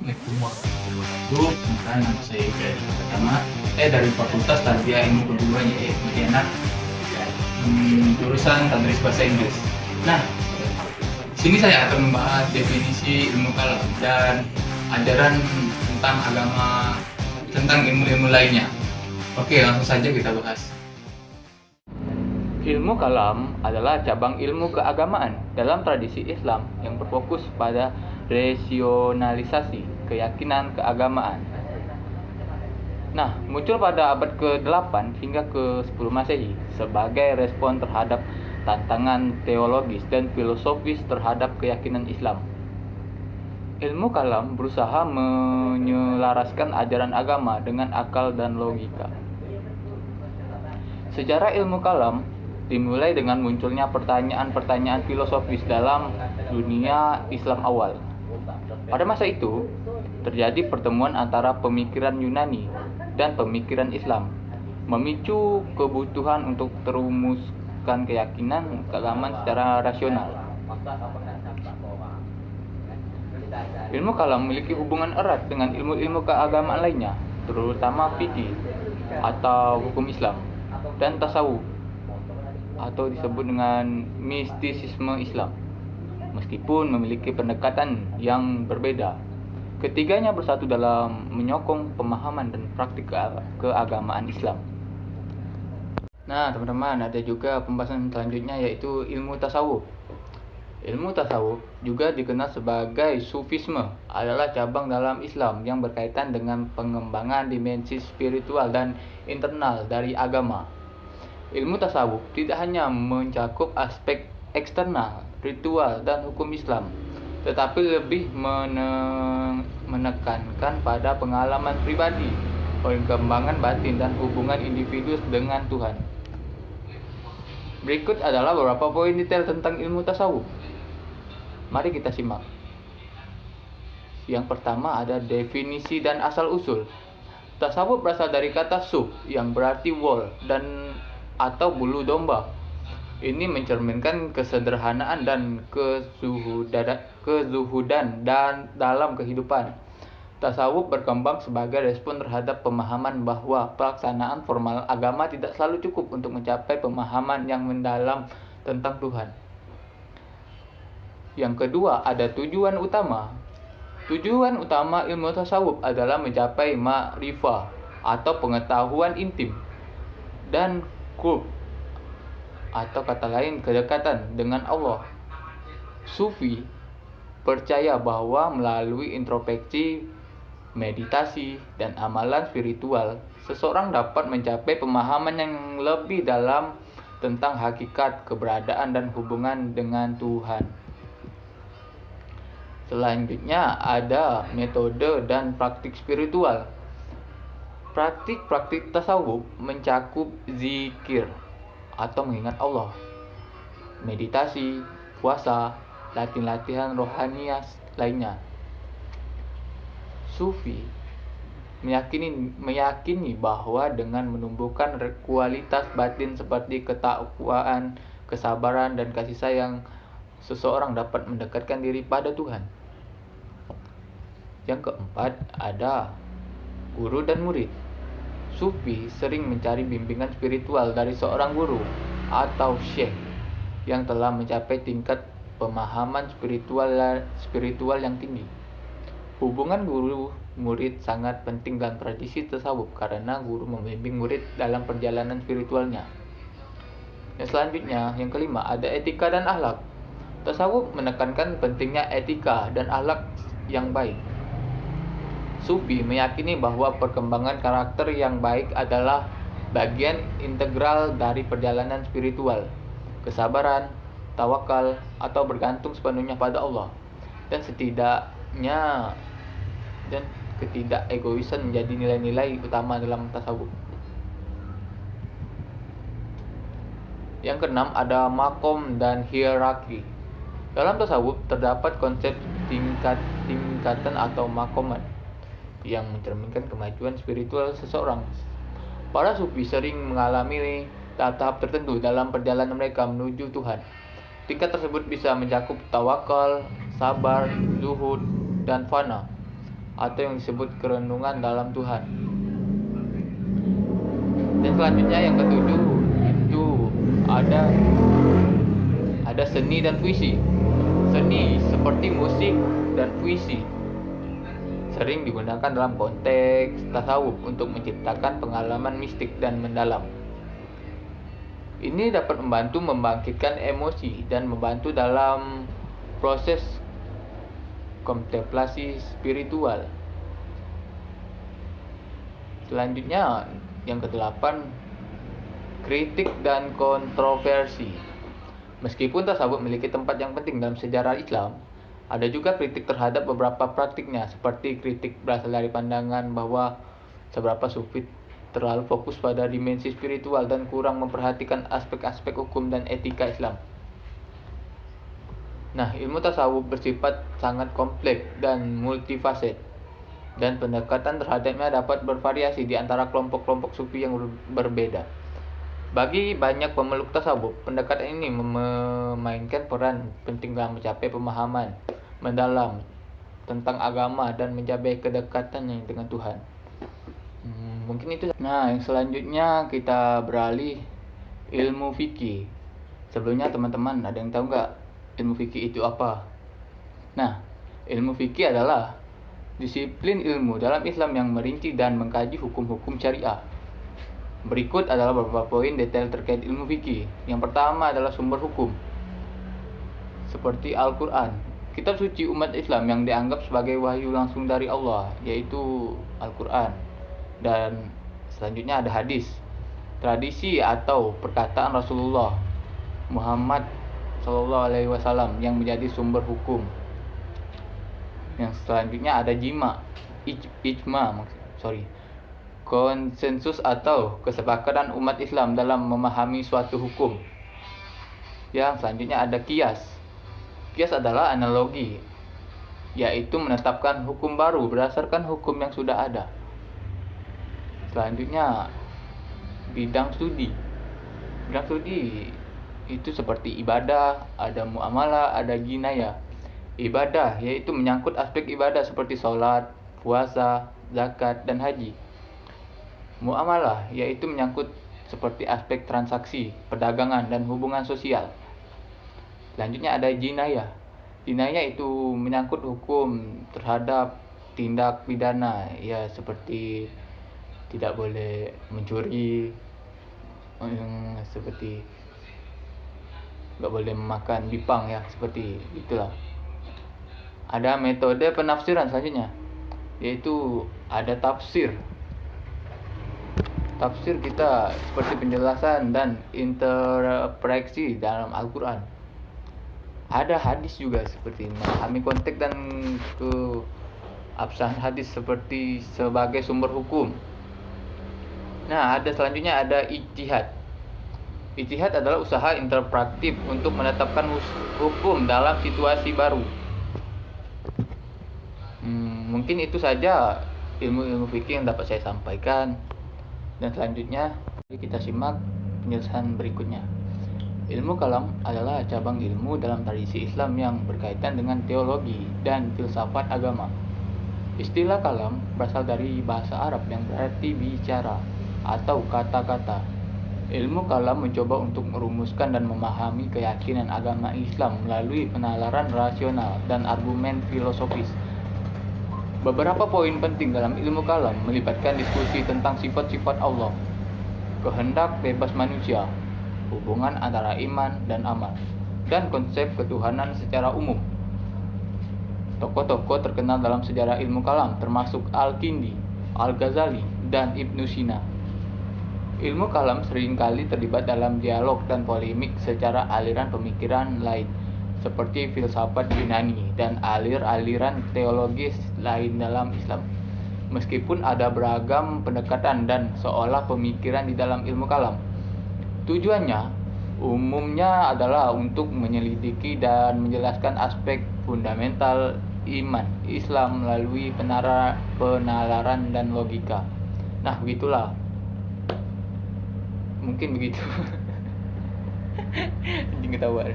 Assalamualaikum warahmatullahi wabarakatuh. Kenalkan, nama saya Ibrahim pertama. Dari Fakultas Tarbiyah Ilmu Kedua yaitu Pontianak, jurusan Tadris Bahasa Inggris. Nah, di sini saya akan membahas definisi ilmu kalam dan ajaran tentang agama, tentang ilmu-ilmu lainnya. Oke, langsung saja kita bahas. Ilmu kalam adalah cabang ilmu keagamaan dalam tradisi Islam yang berfokus pada rasionalisasi keyakinan keagamaan. Nah, muncul pada abad ke-8 hingga ke-10 Masehi sebagai respon terhadap tantangan teologis dan filosofis terhadap keyakinan Islam. Ilmu kalam berusaha menyelaraskan ajaran agama dengan akal dan logika. Sejarah ilmu kalam dimulai dengan munculnya pertanyaan-pertanyaan filosofis dalam dunia Islam awal. Pada masa itu, terjadi pertemuan antara pemikiran Yunani dan pemikiran Islam, memicu kebutuhan untuk merumuskan keyakinan keagamaan secara rasional. Ilmu kalam memiliki hubungan erat dengan ilmu-ilmu keagamaan lainnya, terutama fikih atau hukum Islam dan tasawuf, atau disebut dengan mistisisme Islam. Meskipun memiliki pendekatan yang berbeda, ketiganya bersatu dalam menyokong pemahaman dan praktik keagamaan Islam. Nah, teman-teman, ada juga pembahasan selanjutnya yaitu ilmu tasawuf. Ilmu tasawuf juga dikenal sebagai sufisme, adalah cabang dalam Islam yang berkaitan dengan pengembangan dimensi spiritual dan internal dari agama. Ilmu tasawuf tidak hanya mencakup aspek eksternal, ritual, dan hukum Islam, tetapi lebih menekankan pada pengalaman pribadi, pengembangan batin, dan hubungan individu dengan Tuhan. Berikut adalah beberapa poin detail tentang ilmu tasawuf. Mari kita simak. Yang pertama ada definisi dan asal-usul. Tasawuf berasal dari kata suf yang berarti wol dan atau bulu domba. Ini mencerminkan kesederhanaan dan kezuhudan dan dalam kehidupan. Tasawuf berkembang sebagai respon terhadap pemahaman bahwa pelaksanaan formal agama tidak selalu cukup untuk mencapai pemahaman yang mendalam tentang Tuhan. Yang kedua, ada tujuan utama. Tujuan utama ilmu tasawuf adalah mencapai ma'rifah atau pengetahuan intim dan qurb atau kata lain kedekatan dengan Allah. Sufi percaya bahwa melalui introspeksi, meditasi, dan amalan spiritual, seseorang dapat mencapai pemahaman yang lebih dalam tentang hakikat, keberadaan, dan hubungan dengan Tuhan. Selanjutnya ada metode dan praktik spiritual. Praktik-praktik tasawuf mencakup zikir atau mengingat Allah, meditasi, puasa, latihan rohanias lainnya. Sufi meyakini bahwa dengan menumbuhkan kualitas batin seperti ketakwaan, kesabaran, dan kasih sayang, seseorang dapat mendekatkan diri pada Tuhan. Yang keempat ada guru dan murid. Sufi sering mencari bimbingan spiritual dari seorang guru atau syekh yang telah mencapai tingkat pemahaman spiritual yang tinggi. Hubungan guru murid sangat penting dalam tradisi tasawuf karena guru membimbing murid dalam perjalanan spiritualnya. Yang selanjutnya, yang kelima, ada etika dan akhlak. Tasawuf menekankan pentingnya etika dan akhlak yang baik. Sufi meyakini bahwa perkembangan karakter yang baik adalah bagian integral dari perjalanan spiritual. Kesabaran, tawakal, atau bergantung sepenuhnya pada Allah, dan ketidak-egoisan menjadi nilai-nilai utama dalam tasawuf. Yang keenam ada makom dan hierarki. Dalam tasawuf terdapat konsep tingkatan atau makomat yang mencerminkan kemajuan spiritual seseorang. Para sufi sering mengalami tahap-tahap tertentu dalam perjalanan mereka menuju Tuhan. Tingkat tersebut bisa mencakup tawakal, sabar, zuhud, dan fana. atau yang disebut kerenungan dalam Tuhan. Dan selanjutnya yang ketujuh itu ada seni dan puisi. Seni seperti musik dan puisi sering digunakan dalam konteks tasawuf untuk menciptakan pengalaman mistik dan mendalam. Ini dapat membantu membangkitkan emosi dan membantu dalam proses kontemplasi spiritual. Selanjutnya yang kedelapan, kritik dan kontroversi. Meskipun tasawuf memiliki tempat yang penting dalam sejarah Islam, ada juga kritik terhadap beberapa praktiknya, seperti kritik berasal dari pandangan bahwa seberapa sufi terlalu fokus pada dimensi spiritual dan kurang memperhatikan aspek-aspek hukum dan etika Islam. Nah, ilmu tasawuf bersifat sangat kompleks dan multifaset, dan pendekatan terhadapnya dapat bervariasi di antara kelompok-kelompok sufi yang berbeda. Bagi banyak pemeluk tasawuf, pendekatan ini memainkan peran penting dalam mencapai pemahaman mendalam tentang agama dan mencapai kedekatannya dengan Tuhan. Mungkin itu. Nah, yang selanjutnya kita beralih ilmu fikih. Sebelumnya teman-teman ada yang tahu nggak ilmu fikih itu apa? Nah, ilmu fikih adalah disiplin ilmu dalam Islam yang merinci dan mengkaji hukum-hukum syariah. Berikut adalah beberapa poin detail terkait ilmu fikih. Yang pertama adalah sumber hukum, seperti Al-Quran, kitab suci umat Islam yang dianggap sebagai wahyu langsung dari Allah, yaitu Al-Quran. Dan selanjutnya ada hadis, tradisi atau perkataan Rasulullah Muhammad SAW yang menjadi sumber hukum. Yang selanjutnya ada konsensus atau kesepakatan umat Islam dalam memahami suatu hukum. Yang selanjutnya ada kias. Kias adalah analogi, yaitu menetapkan hukum baru berdasarkan hukum yang sudah ada. Selanjutnya, bidang studi. Bidang studi itu seperti ibadah, ada muamalah, ada jinayah. Ibadah yaitu menyangkut aspek ibadah seperti sholat, puasa, zakat, dan haji. Muamalah yaitu menyangkut seperti aspek transaksi, perdagangan, dan hubungan sosial. Selanjutnya ada jinayah. Jinayah itu menyangkut hukum terhadap tindak pidana, ya seperti tidak boleh mencuri, seperti nggak boleh memakan bipang, ya seperti itulah. Ada metode penafsiran selanjutnya, yaitu ada tafsir. Tafsir kita seperti penjelasan dan interpretasi dalam Al-Quran. Ada hadis juga seperti memahami konteks dan keabsahan hadis seperti sebagai sumber hukum. Nah, ada selanjutnya ada ijtihad. Ijtihad adalah usaha interpretif untuk menetapkan hukum dalam situasi baru. Mungkin itu saja ilmu-ilmu fikih yang dapat saya sampaikan. Dan selanjutnya kita simak penjelasan berikutnya. Ilmu kalam adalah cabang ilmu dalam tradisi Islam yang berkaitan dengan teologi dan filsafat agama. Istilah kalam berasal dari bahasa Arab yang berarti bicara atau kata-kata. Ilmu kalam mencoba untuk merumuskan dan memahami keyakinan agama Islam melalui penalaran rasional dan argumen filosofis. Beberapa poin penting dalam ilmu kalam melibatkan diskusi tentang sifat-sifat Allah, kehendak bebas manusia, hubungan antara iman dan amal, dan konsep ketuhanan secara umum. Tokoh-tokoh terkenal dalam sejarah ilmu kalam termasuk Al-Kindi, Al-Ghazali, dan Ibnu Sina. Ilmu kalam seringkali terlibat dalam dialog dan polemik secara aliran pemikiran lain, seperti filsafat Yunani dan aliran teologis lain dalam Islam. Meskipun ada beragam pendekatan dan seolah pemikiran di dalam ilmu kalam, tujuannya umumnya adalah untuk menyelidiki dan menjelaskan aspek fundamental iman Islam melalui penalaran dan logika. Nah, begitulah. Mungkin begitu. Anjing ketawa.